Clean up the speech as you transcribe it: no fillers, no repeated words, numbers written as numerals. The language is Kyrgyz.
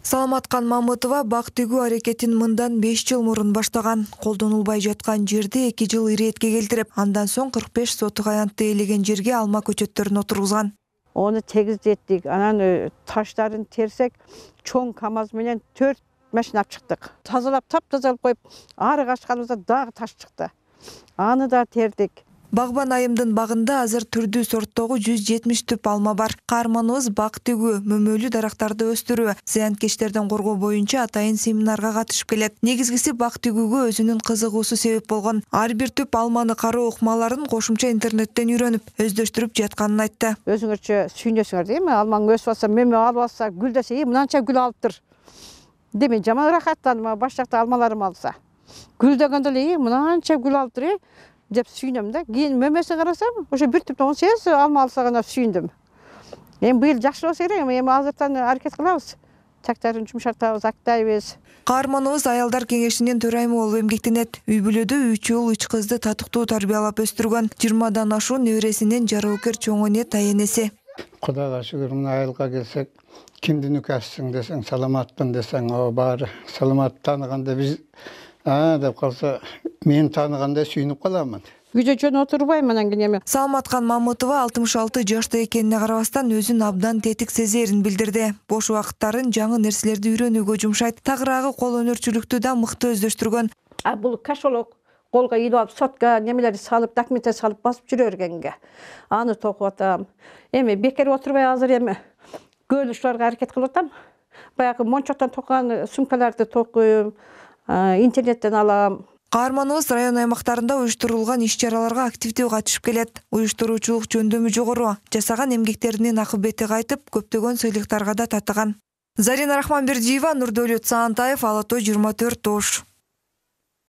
Саламаткан Мамытова бак тигүү аракетин мындан 5 жыл мурун баштаган. Колдонулбай жаткан жерди 2 жыл иретке келтирип, андан соң 45 сотук аянтты ээлеген жерге алма көчөттөрүн отургузган. Onu tegizlettik. Anan taşların tersek çoğun kamaz menен 4 maşina çıktık. Tazalap tazalap koyup arı kaçkanımızda dağ taş çıktı. Anı da terdik. Багбан айымдын багында азыр түрдүү сорттогу 170 түп алма бар. Каарманыбыз бак тигүү, мөмөлүү дарактарды өстүрүү, зыянкечтерден коргоо боюнча атайын семинарга катышып келет. Негизгиси бак тигүүгө өзүнүн кызыгуусу себеп болгон. Ар бир түп алманы кароо ыкмаларын кошумча интернеттен үйрөнүп, өздөштүрүп жатканын айтты. Өзүңөрчө сүйүнөсүңөр дейми? Алмаң өсүп атса, мөмө алып атса, гүл десе, мынанча гүл алыптыр. Деме жаман рахаттанып, башакта алмаларым алса. Гүл дегенде эле, мынанча гүл алыптыр. Деп сүйүнөм да. Кийин мөмөсүн карасам, ошо бир түптөн 18 алма алса гана сүйүндүм. Эми быйыл жакшы болсо керек, эми азыртан аракет кылабыз. Чактарын жумшартабыз, актайбыз. Каарманыбыз аялдар кеңешинин төрайымы болуп эмгектенет. Үй бүлөдө 3 уул 3 кызды татыктуу тарбиялап өстүргөн. 20дан ашуун небересинин жароокер чоң эне тайенеси. Кудайга шүгүр, мына айылга келсек, кимдин үкәсиң десең, саламатпын десең, о баары саламат тааныганда биз деп калса, мен тааныганда сүйүнүп каламын. Үйдө жөн отурбайм анан кийин. Саламаткан Мамытова 66 жашта экенине карабастан өзүн абдан тетик сезерин билдирди. Бош убакыттарын жаңы нерселерди үйрөнүүгө жумшайт. Тагыраагы кол өнөрчүлүктү да мыкты өздөштүргөн. Бул кашолок колго илип алып, сотка немелерди салып, документ салып басып жүрө бергенге. Аны токуп атам. Эми бекер отурбай азыр эми көл ушуларга аракет кылып атам. Баягы мончоктон токкан сумкаларды токуйм, интернеттен алам. Каарманыбыз район аймактарында уюштурулган иш-чараларга активдүү катышып келет. Уюштуруучулук жөндөмү жогору, жасаган эмгектеринин акыбети кайтып, көптөгөн сыйлыктарга да татыган. Зарина Рахманбердиева, Нурдөлөт Саантаев, Ала Тоо 24 Ош.